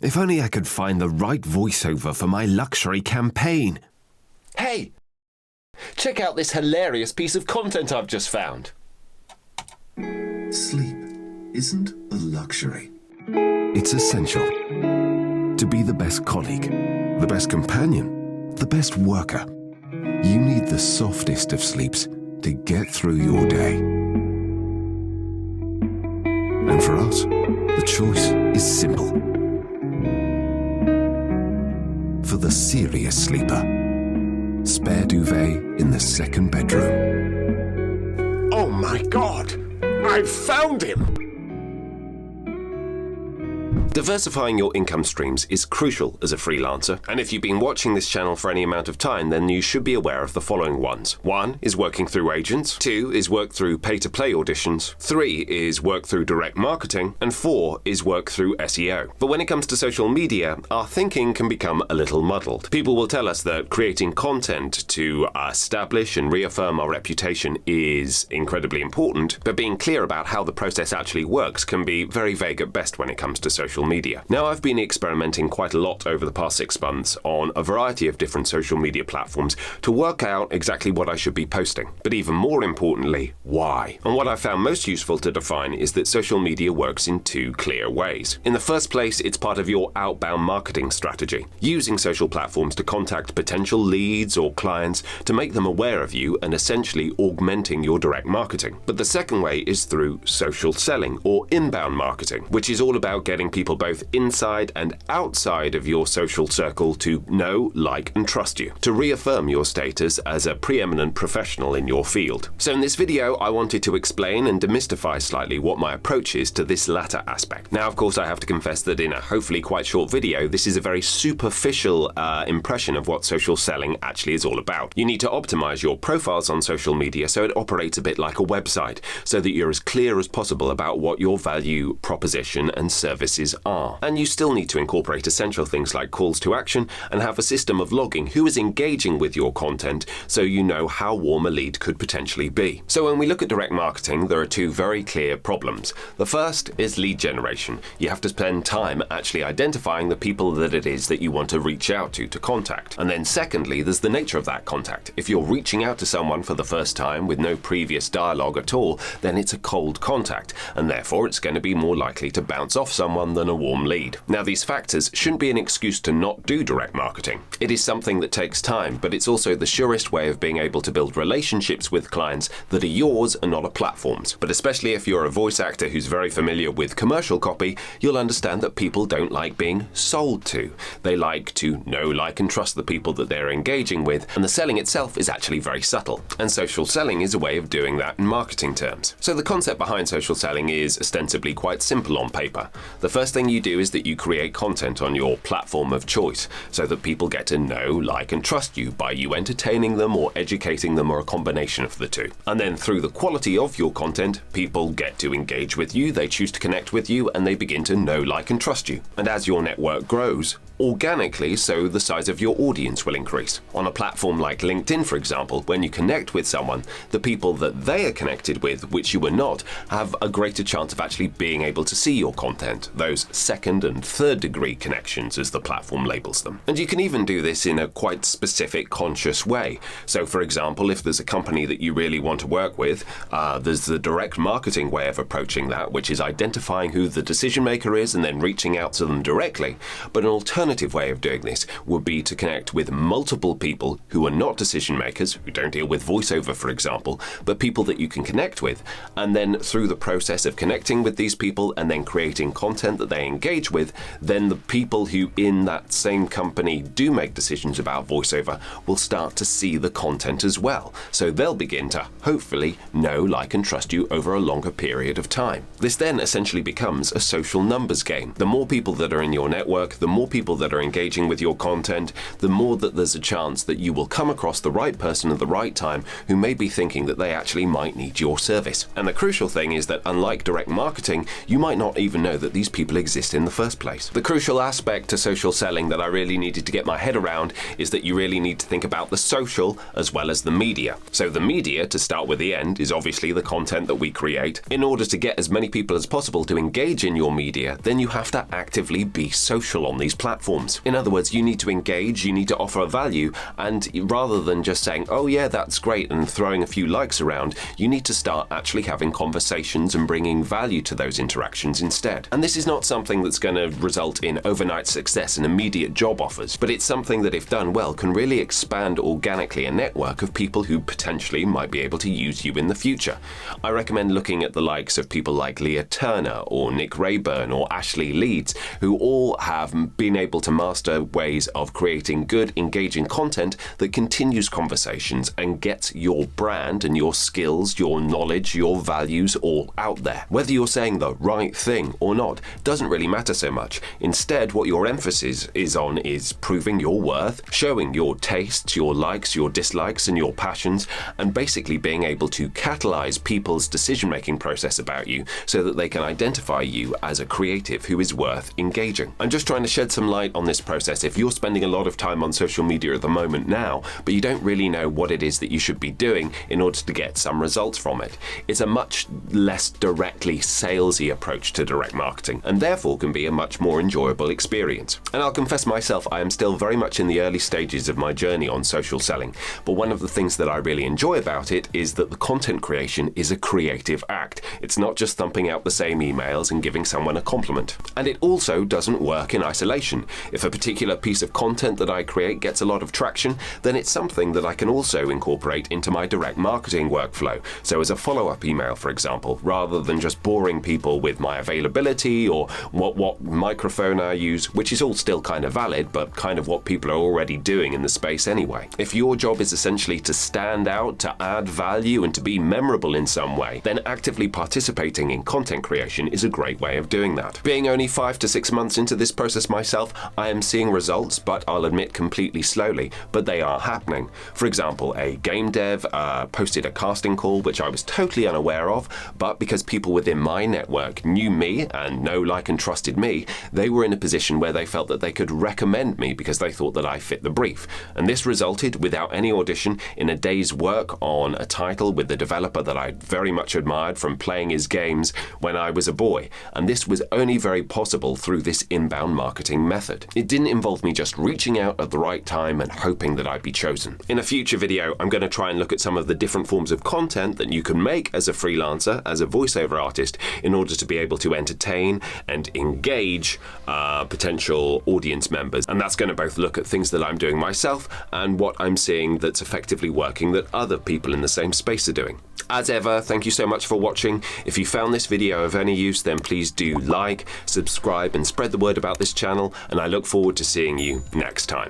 If only I could find the right voiceover for my luxury campaign. Hey! Check out this hilarious piece of content I've just found. Sleep isn't a luxury. It's essential. To be the best colleague, the best companion, the best worker, you need the softest of sleeps to get through your day. And for us, the choice is simple. For the serious sleeper, spare duvet in the second bedroom. Oh my God! I've found him! Diversifying your income streams is crucial as a freelancer, and if you've been watching this channel for any amount of time, then you should be aware of the following ones. 1 is working through agents, 2 is work through pay-to-play auditions, 3 is work through direct marketing, and 4 is work through SEO. But when it comes to social media, our thinking can become a little muddled. People will tell us that creating content to establish and reaffirm our reputation is incredibly important, but being clear about how the process actually works can be very vague at best when it comes to social media. Now, I've been experimenting quite a lot over the past 6 months on a variety of different social media platforms to work out exactly what I should be posting, but even more importantly, why. And what I found most useful to define is that social media works in 2 clear ways. In the first place, it's part of your outbound marketing strategy, using social platforms to contact potential leads or clients to make them aware of you and essentially augmenting your direct marketing. But the second way is through social selling or inbound marketing, which is all about getting people both inside and outside of your social circle to know, like, and trust you, to reaffirm your status as a preeminent professional in your field. So in this video, I wanted to explain and demystify slightly what my approach is to this latter aspect. Now, of course, I have to confess that in a hopefully quite short video, this is a very superficial impression of what social selling actually is all about. You need to optimize your profiles on social media so it operates a bit like a website, so that you're as clear as possible about what your value proposition and services are. And you still need to incorporate essential things like calls to action and have a system of logging who is engaging with your content so you know how warm a lead could potentially be. So when we look at direct marketing, there are 2 very clear problems. The first is lead generation. You have to spend time actually identifying the people that it is that you want to reach out to contact. And then secondly, there's the nature of that contact. If you're reaching out to someone for the first time with no previous dialogue at all, then it's a cold contact, and therefore it's going to be more likely to bounce off someone than a warm lead. Now, these factors shouldn't be an excuse to not do direct marketing. It is something that takes time, but it's also the surest way of being able to build relationships with clients that are yours and not a platform's. But especially if you're a voice actor who's very familiar with commercial copy, you'll understand that people don't like being sold to. They like to know, like, and trust the people that they're engaging with, and the selling itself is actually very subtle. And social selling is a way of doing that in marketing terms. So the concept behind social selling is ostensibly quite simple on paper. The first thing you do is that you create content on your platform of choice so that people get to know, like, and trust you by you entertaining them or educating them or a combination of the 2. And then through the quality of your content, people get to engage with you, they choose to connect with you, and they begin to know, like, and trust you. And as your network grows, organically, so the size of your audience will increase. On a platform like LinkedIn, for example, when you connect with someone, the people that they are connected with, which you are not, have a greater chance of actually being able to see your content, those second and third degree connections as the platform labels them. And you can even do this in a quite specific, conscious way. So for example, if there's a company that you really want to work with, there's the direct marketing way of approaching that, which is identifying who the decision maker is and then reaching out to them directly. But an alternative way of doing this would be to connect with multiple people who are not decision makers, who don't deal with voiceover, for example, but people that you can connect with. And then through the process of connecting with these people and then creating content that they engage with, then the people who in that same company do make decisions about voiceover will start to see the content as well. So they'll begin to hopefully know, like, and trust you over a longer period of time. This then essentially becomes a social numbers game. The more people that are in your network, the more people that are engaging with your content, the more that there's a chance that you will come across the right person at the right time who may be thinking that they actually might need your service. And the crucial thing is that unlike direct marketing, you might not even know that these people exist in the first place. The crucial aspect to social selling that I really needed to get my head around is that you really need to think about the social as well as the media. So the media, to start with the end, is obviously the content that we create. In order to get as many people as possible to engage in your media, then you have to actively be social on these platforms. In other words, you need to engage, you need to offer a value, and rather than just saying, oh yeah, that's great, and throwing a few likes around, you need to start actually having conversations and bringing value to those interactions instead. And this is not something that's going to result in overnight success and immediate job offers, but it's something that, if done well, can really expand organically a network of people who potentially might be able to use you in the future. I recommend looking at the likes of people like Leah Turner or Nick Rayburn or Ashley Leeds, who all have been able to master ways of creating good, engaging content that continues conversations and gets your brand and your skills, your knowledge, your values all out there. Whether you're saying the right thing or not doesn't really matter so much. Instead, what your emphasis is on is proving your worth, showing your tastes, your likes, your dislikes, and your passions, and basically being able to catalyze people's decision-making process about you so that they can identify you as a creative who is worth engaging. I'm just trying to shed some light on this process. If you're spending a lot of time on social media at the moment now, but you don't really know what it is that you should be doing in order to get some results from it, it's a much less directly salesy approach to direct marketing, and therefore can be a much more enjoyable experience. And I'll confess myself, I am still very much in the early stages of my journey on social selling, but one of the things that I really enjoy about it is that the content creation is a creative act. It's not just thumping out the same emails and giving someone a compliment. And it also doesn't work in isolation. If a particular piece of content that I create gets a lot of traction, then it's something that I can also incorporate into my direct marketing workflow. So as a follow-up email, for example, rather than just boring people with my availability or what microphone I use, which is all still kind of valid, but kind of what people are already doing in the space anyway. If your job is essentially to stand out, to add value, and to be memorable in some way, then actively participating in content creation is a great way of doing that. Being only 5 to 6 months into this process myself, I am seeing results, but I'll admit completely slowly, but they are happening. For example, a game dev posted a casting call which I was totally unaware of, but because people within my network knew me and know, like, and trusted me, they were in a position where they felt that they could recommend me because they thought that I fit the brief. And this resulted, without any audition, in a day's work on a title with the developer that I very much admired from playing his games when I was a boy. And this was only very possible through this inbound marketing method. It didn't involve me just reaching out at the right time and hoping that I'd be chosen. In a future video, I'm going to try and look at some of the different forms of content that you can make as a freelancer, as a voiceover artist, in order to be able to entertain and engage potential audience members. And that's going to both look at things that I'm doing myself and what I'm seeing that's effectively working that other people in the same space are doing. As ever, thank you so much for watching. If you found this video of any use, then please do like, subscribe, and spread the word about this channel, and I look forward to seeing you next time.